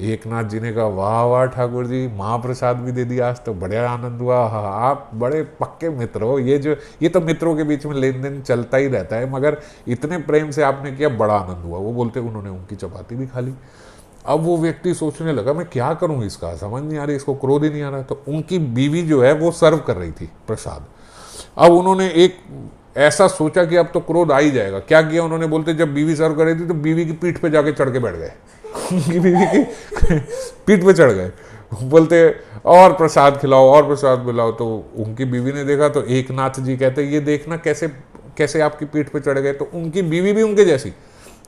एकनाथ जी ने कहा वाह वाह ठाकुर जी, महाप्रसाद भी दे दिया आज तो, बड़ा आनंद हुआ। हाँ आप बड़े पक्के मित्र हो, ये तो मित्रों के बीच में लेन देन चलता ही रहता है, मगर इतने प्रेम से आपने किया, बड़ा आनंद हुआ। वो बोलते उन्होंने उनकी चपाती भी खा ली। अब वो व्यक्ति सोचने लगा मैं क्या करूं, इसका समझ नहीं आ रही, इसको क्रोध ही नहीं आ रहा। तो उनकी बीवी जो है वो सर्व कर रही थी प्रसाद। अब उन्होंने एक ऐसा सोचा कि अब तो क्रोध आ ही जाएगा। क्या किया उन्होंने, बोलते जब बीवी सर्व कर रही थी तो बीवी की पीठ पे जाके चढ़ के बैठ गए उनकी बीवी की पीठ पे चढ़ गए। बोलते और प्रसाद खिलाओ और प्रसाद खिलाओ। तो उनकी बीवी ने देखा तो एकनाथ जी कहते ये देखना कैसे कैसे आपकी पीठ पे चढ़ गए। तो उनकी बीवी भी उनके जैसी,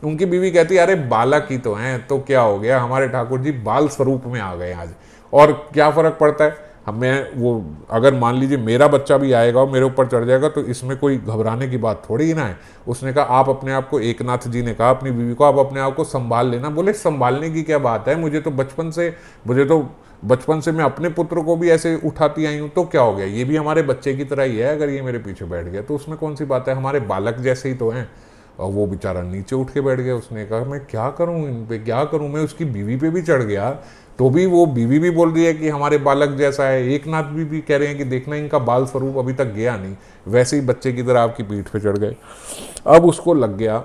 उनकी बीवी कहती अरे बालक ही तो हैं, तो क्या हो गया, हमारे ठाकुर जी बाल स्वरूप में आ गए आज, और क्या फर्क पड़ता है हमें। वो अगर मान लीजिए मेरा बच्चा भी आएगा और मेरे ऊपर चढ़ जाएगा तो इसमें कोई घबराने की बात थोड़ी ही ना है। उसने कहा आप अपने आप को, एकनाथ जी ने कहा अपनी बीवी को, आप अपने आप को संभाल लेना। बोले संभालने की क्या बात है, मुझे तो बचपन से मैं अपने पुत्र को भी ऐसे उठाती आई हूँ, तो क्या हो गया, ये भी हमारे बच्चे की तरह ही है, अगर ये मेरे पीछे बैठ गया तो उसमें कौन सी बात है, हमारे बालक जैसे ही तो हैं। और वो बेचारा नीचे उठ के बैठ गया। उसने कहा मैं क्या करूं, इन पे क्या करूं, मैं उसकी बीवी पे भी चढ़ गया तो भी वो बीवी भी बोल रही है कि हमारे बालक जैसा है, एकनाथ भी कह रहे हैं कि देखना इनका बाल स्वरूप अभी तक गया नहीं, वैसे ही बच्चे की तरह आपकी पीठ पे चढ़ गए। अब उसको लग गया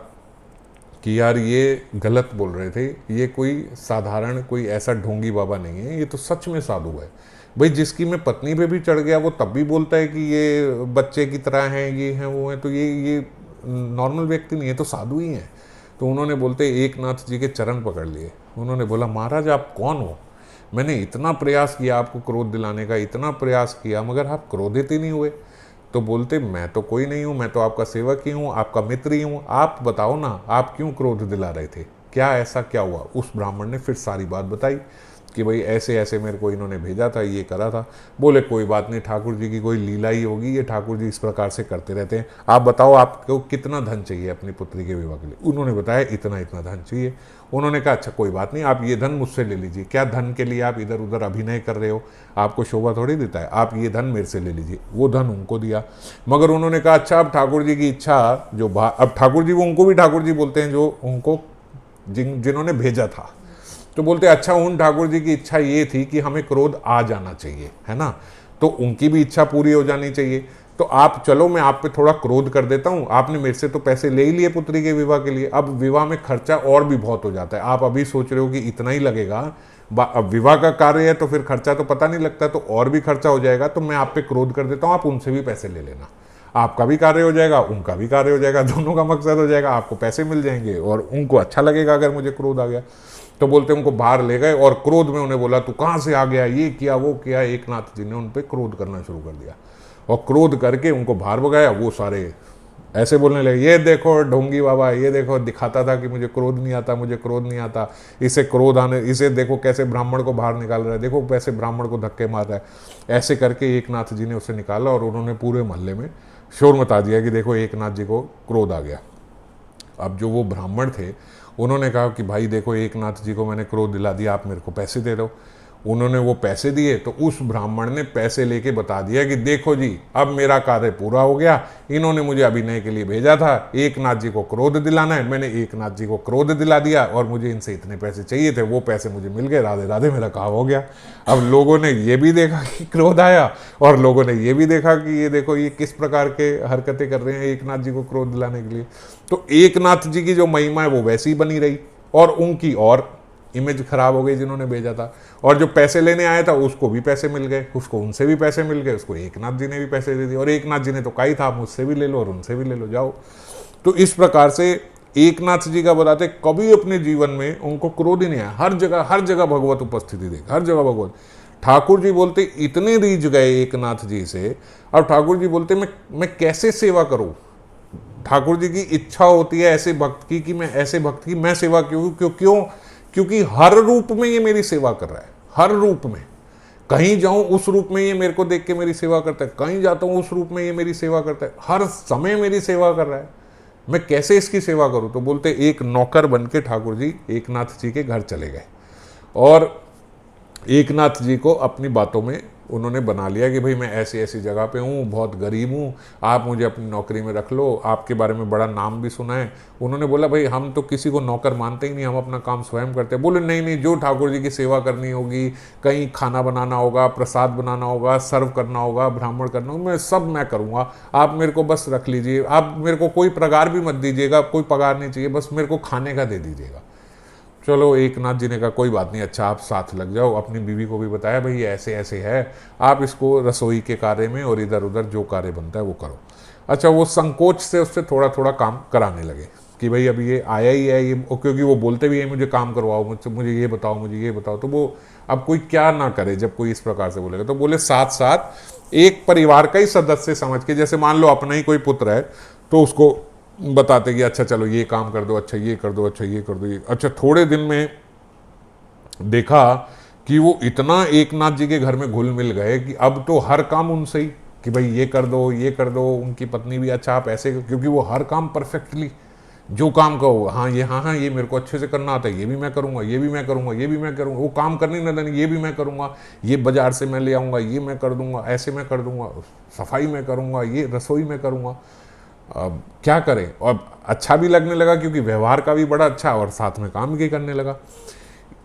कि यार ये गलत बोल रहे थे, ये कोई साधारण कोई ऐसा ढोंगी बाबा नहीं है, ये तो सच में साधु है। भाई जिसकी मैं पत्नी पे भी चढ़ गया वो तब भी बोलता है कि ये बच्चे की तरह हैं, ये हैं वो हैं, तो ये नॉर्मल व्यक्ति नहीं है, तो साधु ही हैं। तो उन्होंने बोलते एकनाथ जी के चरण पकड़ लिए। उन्होंने बोला महाराज आप कौन हो, मैंने इतना प्रयास किया आपको क्रोध दिलाने का, इतना प्रयास किया, मगर आप क्रोधित ही नहीं हुए। तो बोलते मैं तो कोई नहीं हूँ, मैं तो आपका सेवक ही हूँ, आपका मित्र ही हूँ, आप बताओ ना आप क्यों क्रोध दिला रहे थे, क्या ऐसा क्या हुआ। उस ब्राह्मण ने फिर सारी बात बताई कि भाई ऐसे ऐसे मेरे को इन्होंने भेजा था, ये करा था। बोले कोई बात नहीं, ठाकुर जी की कोई लीला ही होगी, ये ठाकुर जी इस प्रकार से करते रहते हैं। आप बताओ आपको कितना धन चाहिए अपनी पुत्री के विवाह के लिए। उन्होंने बताया इतना इतना धन चाहिए। उन्होंने कहा अच्छा कोई बात नहीं, आप ये धन मुझसे ले लीजिए, क्या धन के लिए आप इधर उधर अभिनय कर रहे हो, आपको शोभा थोड़ी देता है, आप ये धन मेरे से ले लीजिए। वो धन उनको दिया। मगर उन्होंने कहा अच्छा अब ठाकुर जी की इच्छा जो अब ठाकुर जी, वो उनको भी ठाकुर जी बोलते हैं जो उनको जिन्होंने भेजा था। तो बोलते अच्छा उन ठाकुर जी की इच्छा ये थी कि हमें क्रोध आ जाना चाहिए, है ना, तो उनकी भी इच्छा पूरी हो जानी चाहिए। तो आप चलो मैं आप पे थोड़ा क्रोध कर देता हूँ, आपने मेरे से तो पैसे ले ही लिए पुत्री के विवाह के लिए, अब विवाह में खर्चा और भी बहुत हो जाता है। आप अभी सोच रहे हो कि इतना ही लगेगा, अब विवाह का कार्य है तो फिर खर्चा तो पता नहीं लगता, तो और भी खर्चा हो जाएगा, तो मैं आप पे क्रोध कर देता हूँ, आप उनसे भी पैसे ले लेना, आपका भी कार्य हो जाएगा, उनका भी कार्य हो जाएगा, दोनों का मकसद हो जाएगा, आपको पैसे मिल जाएंगे और उनको अच्छा लगेगा अगर मुझे क्रोध आ गया। तो बोलते उनको बाहर ले गए और क्रोध में उन्हें बोला तू कहाँ से आ गया, ये किया वो किया। एकनाथ जी ने उन पर क्रोध करना शुरू कर दिया और क्रोध करके उनको बाहर भगाया। वो सारे ऐसे बोलने लगे ये देखो ढोंगी बाबा, ये देखो दिखाता था कि मुझे क्रोध नहीं आता, मुझे क्रोध नहीं आता, इसे क्रोध आने, इसे देखो कैसे ब्राह्मण को बाहर निकाल रहा है, देखो कैसे ब्राह्मण को धक्के मार रहा है। ऐसे करके एकनाथ जी ने उसे निकाला और उन्होंने पूरे मोहल्ले में शोर मचा दिया कि देखो एकनाथ जी को क्रोध आ गया। अब जो वो ब्राह्मण थे उन्होंने कहा कि भाई देखो एकनाथ जी को मैंने क्रोध दिला दिया, आप मेरे को पैसे दे दो। उन्होंने वो पैसे दिए तो उस ब्राह्मण ने पैसे लेके बता दिया कि देखो जी, अब मेरा कार्य पूरा हो गया, इन्होंने मुझे अभिनय के लिए भेजा था, एकनाथ जी को क्रोध दिलाना है, मैंने एकनाथ जी को क्रोध दिला दिया और मुझे इनसे इतने पैसे चाहिए थे, वो पैसे मुझे मिल गए, राधे राधे, मेरा काम हो गया। अब लोगों ने ये भी देखा कि क्रोध आया और लोगों ने ये भी देखा कि ये देखो ये किस प्रकार के हरकतें कर रहे हैं एकनाथ जी को क्रोध दिलाने के लिए। तो एकनाथ जी की जो महिमा है वो वैसी ही बनी रही और उनकी और इमेज खराब हो गई जिन्होंने भेजा था। और जो पैसे लेने आया था उसको भी पैसे मिल गए, उसको उनसे भी पैसे मिल गए, उसको एकनाथ जी ने भी पैसे दे दिए और एकनाथ जी ने तो कहा ही था मुझसे भी ले लो और उनसे भी ले लो, जाओ। तो इस प्रकार से एकनाथ जी का बताते कभी अपने जीवन में उनको क्रोध ही नहीं आया, हर जगह भगवत उपस्थिति देखी, हर जगह भगवत। ठाकुर जी बोलते इतने रीझ गए एकनाथ जी से, अब ठाकुर जी बोलते मैं कैसे सेवा करूं। ठाकुर जी की इच्छा होती है ऐसे भक्त की कि मैं ऐसे भक्त की मैं सेवा क्यों, क्योंकि हर रूप में ये मेरी सेवा कर रहा है, हर रूप में। कहीं जाऊं उस रूप में ये मेरे को देख के मेरी सेवा करता है, कहीं जाता हूं उस रूप में ये मेरी सेवा करता है, हर समय मेरी सेवा कर रहा है, मैं कैसे इसकी सेवा करूं। तो बोलते एक नौकर बन के ठाकुर जी एकनाथ जी के घर चले गए और एकनाथ जी को अपनी बातों में उन्होंने बना लिया कि भाई मैं ऐसी ऐसी जगह पे हूँ, बहुत गरीब हूँ, आप मुझे अपनी नौकरी में रख लो, आपके बारे में बड़ा नाम भी सुना है। उन्होंने बोला भाई हम तो किसी को नौकर मानते ही नहीं, हम अपना काम स्वयं करते हैं। बोले नहीं नहीं, जो ठाकुर जी की सेवा करनी होगी, कहीं खाना बनाना होगा, प्रसाद बनाना होगा, सर्व करना होगा, ब्राह्मण करना होगा, मैं सब मैं करूँगा, आप मेरे को बस रख लीजिए, आप मेरे को कोई पगार भी मत दीजिएगा, कोई पगार नहीं चाहिए, बस मेरे को खाने का दे दीजिएगा। चलो एकनाथ जी ने कहा कोई बात नहीं, अच्छा आप साथ लग जाओ। अपनी बीवी को भी बताया भाई ऐसे ऐसे है, आप इसको रसोई के कार्य में और इधर उधर जो कार्य बनता है वो करो। अच्छा, वो संकोच से उससे थोड़ा थोड़ा काम कराने लगे कि भाई अभी ये आया ही है ये, क्योंकि वो बोलते भी है मुझे काम करवाओ, मुझसे मुझे ये बताओ, मुझे ये बताओ। तो वो अब कोई क्या ना करे जब कोई इस प्रकार से बोलेगा। तो बोले साथ साथ एक परिवार का ही सदस्य समझ के, जैसे मान लो अपना ही कोई पुत्र है तो उसको बताते कि अच्छा चलो ये काम कर दो, अच्छा ये कर दो, अच्छा ये कर दो, ये। अच्छा, थोड़े दिन में देखा कि वो इतना एकनाथ जी के घर में घुल मिल गए कि अब तो हर काम उनसे ही कि भाई ये कर दो, ये कर दो। उनकी पत्नी भी अच्छा आप ऐसे, क्योंकि वो हर काम परफेक्टली जो काम कहो, हाँ ये मेरे को अच्छे से करना आता है, ये भी मैं करूँगा, ये भी मैं करूँगा, ये भी मैं करूँगा। वो काम करनी न देनी, ये भी मैं करूँगा, ये बाजार से मैं ले आऊँगा, ये मैं कर दूँगा, ऐसे मैं कर दूँगा, सफाई मैं करूँगा, ये रसोई में करूँगा। अब क्या करें, और अच्छा भी लगने लगा क्योंकि व्यवहार का भी बड़ा अच्छा और साथ में काम भी करने लगा।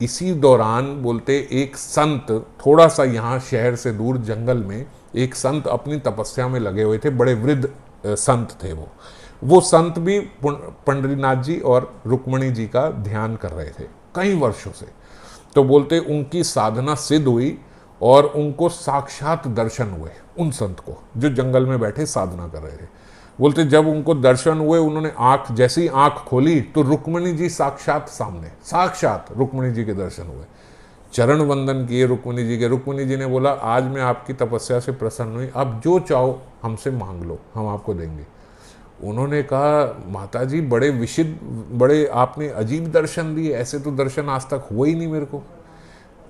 इसी दौरान बोलते एक संत थोड़ा सा यहाँ शहर से दूर जंगल में एक संत अपनी तपस्या में लगे हुए थे, बड़े वृद्ध संत थे। वो संत भी पंडरीनाथ जी और रुक्मणी जी का ध्यान कर रहे थे कई वर्षों से। तो बोलते उनकी साधना सिद्ध हुई और उनको साक्षात दर्शन हुए, उन संत को जो जंगल में बैठे साधना कर रहे थे। बोलते जब उनको दर्शन हुए, उन्होंने आंख जैसी आंख खोली तो रुक्मणी जी साक्षात सामने, साक्षात रुक्मणी जी के दर्शन हुए। चरण वंदन किए रुक्मणी जी के। रुक्मणी जी ने बोला आज मैं आपकी तपस्या से प्रसन्न हुई, अब जो चाहो हमसे मांग लो, हम आपको देंगे। उन्होंने कहा माता जी बड़े विशिष्ट, बड़े आपने अजीब दर्शन दिए, ऐसे तो दर्शन आज तक हुआ ही नहीं मेरे को।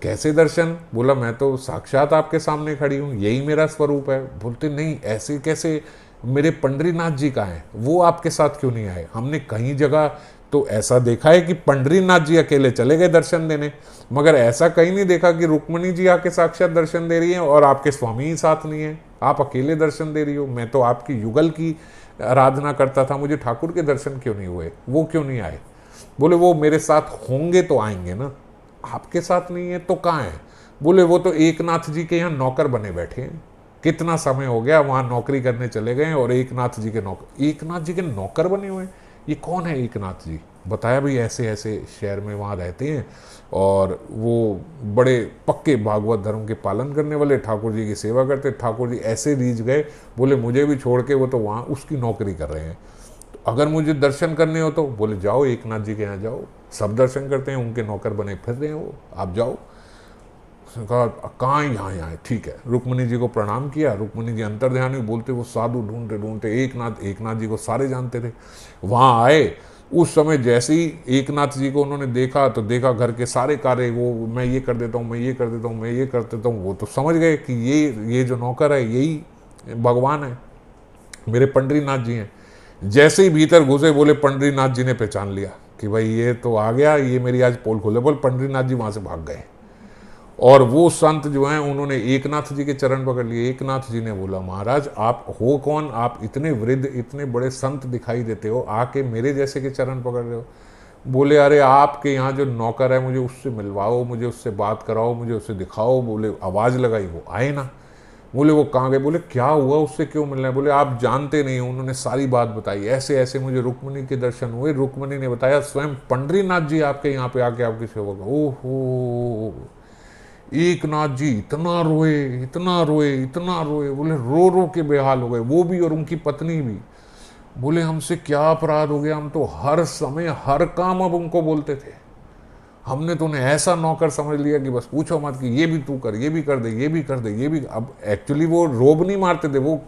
कैसे दर्शन? बोला मैं तो साक्षात आपके सामने खड़ी हूँ, यही मेरा स्वरूप है। बोलते नहीं ऐसे कैसे, मेरे पंडरीनाथ जी का है, वो आपके साथ क्यों नहीं आए? हमने कई जगह तो ऐसा देखा है कि पंडरीनाथ जी अकेले चले गए दर्शन देने, मगर ऐसा कहीं नहीं देखा कि रुक्मणी जी आके साक्षात दर्शन दे रही हैं और आपके स्वामी ही साथ नहीं है, आप अकेले दर्शन दे रही हो। मैं तो आपकी युगल की आराधना करता था, मुझे ठाकुर के दर्शन क्यों नहीं हुए, वो क्यों नहीं आए? बोले वो मेरे साथ होंगे तो आएंगे ना, आपके साथ नहीं है तो कहाँ है? बोले वो तो एकनाथ जी के यहाँ नौकर बने बैठे हैं, कितना समय हो गया वहाँ नौकरी करने चले गए और एकनाथ जी के नौकर बने हुए हैं। ये कौन है एकनाथ जी? बताया भाई ऐसे ऐसे शहर में वहाँ रहते हैं और वो बड़े पक्के भागवत धर्म के पालन करने वाले, ठाकुर जी की सेवा करते। ठाकुर जी ऐसे रीझ गए, बोले मुझे भी छोड़ के वो तो वहाँ उसकी नौकरी कर रहे हैं, तो अगर मुझे दर्शन करने हो तो बोले जाओ एकनाथ जी के यहाँ जाओ, सब दर्शन करते हैं, उनके नौकर बने फिर रहे हैं वो, आप जाओ। कहा कहाँ यहाँ ठीक है। रुक्मणी जी को प्रणाम किया, रुक्मणी जी अंतर्ध्यान में बोलते वो साधु ढूंढते ढूंढते एकनाथ जी को सारे जानते थे, वहाँ आए। उस समय जैसे ही एकनाथ जी को उन्होंने देखा तो देखा घर के सारे कार्य वो मैं ये कर देता हूँ, मैं ये कर देता हूँ, मैं ये कर देता हूँ। वो तो समझ गए कि ये जो नौकर है यही भगवान है, मेरे पंडरीनाथ जी हैं। जैसे ही भीतर घुसे बोले पंडरीनाथ जी ने पहचान लिया कि भाई ये तो आ गया, ये मेरी आज पोल खोले। बोल पंडरीनाथ जी वहाँ से भाग गए और वो संत जो हैं उन्होंने एकनाथ जी के चरण पकड़ लिए। एकनाथ जी ने बोला, महाराज आप हो कौन, आप इतने वृद्ध इतने बड़े संत दिखाई देते हो, आके मेरे जैसे के चरण पकड़ रहे हो। बोले अरे आपके यहाँ जो नौकर है मुझे उससे मिलवाओ, मुझे उससे बात कराओ, मुझे उससे दिखाओ। बोले आवाज़ लगाई, वो आए ना। बोले वो कहाँ गए? बोले क्या हुआ, उससे क्यों मिलना है? बोले आप जानते नहीं हो। उन्होंने सारी बात बताई, ऐसे ऐसे मुझे रुक्मिणी के दर्शन हुए, रुक्मिणी ने बताया स्वयं पंडरीनाथ जी आपके यहाँ पे आके आपकी सेवा करो। ओहो, एकनाथ जी इतना रोए इतना रोए इतना रोए, बोले रो रो के बेहाल हो गए, वो भी और उनकी पत्नी भी। बोले हमसे क्या अपराध हो गया, हम तो हर समय हर काम अब उनको बोलते थे, हमने तो उन्हें ऐसा नौकर समझ लिया कि बस पूछो मत, कि ये भी तू कर, ये भी कर दे, ये भी कर दे, ये भी। अब एक्चुअली वो रोब नहीं मारते थे, वो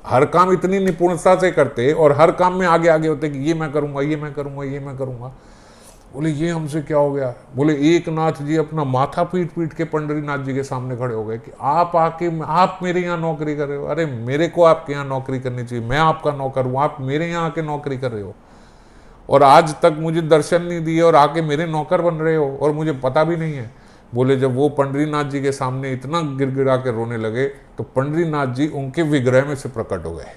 हर काम इतनी निपुणता से करते और हर काम में आगे आगे होते कि ये मैं करूंगा, ये मैं करूंगा, ये मैं करूंगा। बोले ये हमसे क्या हो गया? बोले एकनाथ जी अपना माथा पीट पीट के पंडरीनाथ जी के सामने खड़े हो गए कि आप आके आप मेरे यहाँ नौकरी कर रहे हो। अरे मेरे को आपके यहाँ नौकरी करनी चाहिए, मैं आपका नौकर हूँ, आप मेरे यहाँ आके नौकरी कर रहे हो और आज तक मुझे दर्शन नहीं दिए और आके मेरे नौकर बन रहे हो और मुझे पता भी नहीं है। बोले जब वो पंडरीनाथ जी के सामने इतना गिड़गिड़ा के रोने लगे तो पंडरीनाथ जी उनके विग्रह में से प्रकट हो गए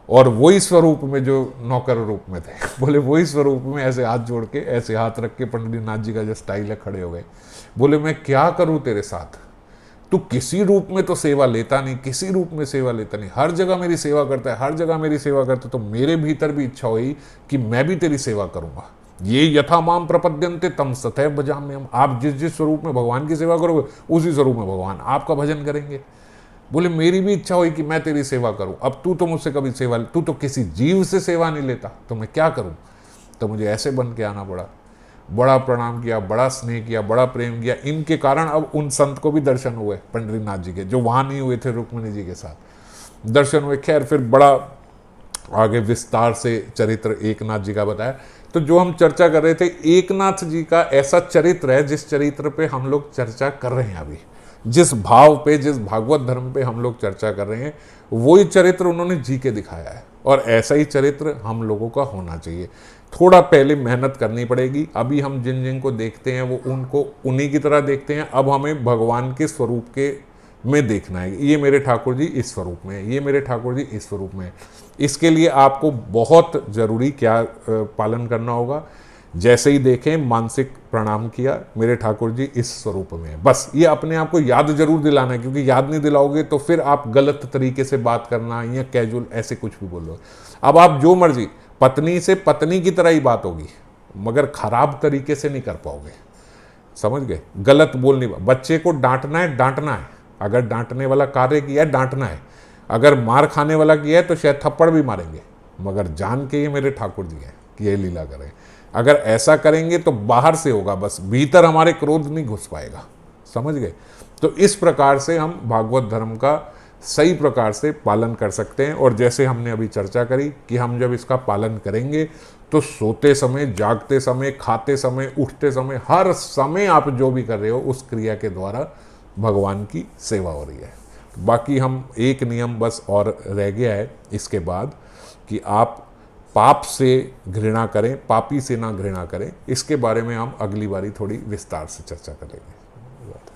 और वही स्वरूप में जो नौकर रूप में थे, बोले वही स्वरूप में ऐसे हाथ जोड़ के ऐसे हाथ रख के पंडरीनाथ जी का जो स्टाइल है खड़े हो गए। बोले मैं क्या करूं तेरे साथ, तू किसी रूप में तो सेवा लेता नहीं, किसी रूप में सेवा लेता नहीं, हर जगह मेरी सेवा करता है, हर जगह मेरी सेवा करता है, तो मेरे भीतर भी इच्छा हुई कि मैं भी तेरी सेवा करूंगा। ये यथा माम प्रपद्यन्ते तम सतैव भजाम्यहम्, आप जिस जिस स्वरूप में भगवान की सेवा करोगे उसी स्वरूप में भगवान आपका भजन करेंगे। बोले मेरी भी इच्छा हुई कि मैं तेरी सेवा करूं, अब तू तो मुझसे कभी सेवा, तू तो किसी जीव से सेवा नहीं लेता, तो मैं क्या करूं? तो मुझे ऐसे बन के आना पड़ा। बड़ा प्रणाम किया, बड़ा स्नेह किया, बड़ा प्रेम किया। इनके कारण अब उन संत को भी दर्शन हुए पंडरीनाथ जी के, जो वहां नहीं हुए थे रुक्मिणी जी के साथ, दर्शन हुए। खैर फिर बड़ा आगे विस्तार से चरित्र एकनाथ जी का बताया। तो जो हम चर्चा कर रहे थे, एकनाथ जी का ऐसा चरित्र है जिस चरित्र पे हम लोग चर्चा कर रहे हैं अभी, जिस भाव पे, जिस भागवत धर्म पे हम लोग चर्चा कर रहे हैं, वही चरित्र उन्होंने जी के दिखाया है और ऐसा ही चरित्र हम लोगों का होना चाहिए। थोड़ा पहले मेहनत करनी पड़ेगी। अभी हम जिन जिन को देखते हैं वो उनको उन्हीं की तरह देखते हैं। अब हमें भगवान के स्वरूप के में देखना है, ये मेरे ठाकुर जी इस स्वरूप में है, ये मेरे ठाकुर जी इस स्वरूप में है। इसके लिए आपको बहुत ज़रूरी क्या पालन करना होगा? जैसे ही देखें मानसिक प्रणाम किया, मेरे ठाकुर जी इस स्वरूप में है, बस ये अपने आप को याद जरूर दिलाना है, क्योंकि याद नहीं दिलाओगे तो फिर आप गलत तरीके से बात करना या कैजुअल ऐसे कुछ भी बोलोगे। अब आप जो मर्जी, पत्नी से पत्नी की तरह ही बात होगी मगर खराब तरीके से नहीं कर पाओगे, समझ गए? गलत बोल नहीं। बच्चे को डांटना है, डांटना है, अगर डांटने वाला कार्य किया है डांटना है, अगर मार खाने वाला किया है तो शायद थप्पड़ भी मारेंगे, मगर जान के ये मेरे ठाकुर जी हैं कि ये लीला करें। अगर ऐसा करेंगे तो बाहर से होगा, बस भीतर हमारे क्रोध नहीं घुस पाएगा, समझ गए? तो इस प्रकार से हम भागवत धर्म का सही प्रकार से पालन कर सकते हैं। और जैसे हमने अभी चर्चा करी कि हम जब इसका पालन करेंगे तो सोते समय, जागते समय, खाते समय, उठते समय, हर समय आप जो भी कर रहे हो उस क्रिया के द्वारा भगवान की सेवा हो रही है। बाकी हम एक नियम बस और रह गया है इसके बाद कि आप पाप से घृणा करें, पापी से ना घृणा करें। इसके बारे में हम अगली बारी थोड़ी विस्तार से चर्चा करेंगे।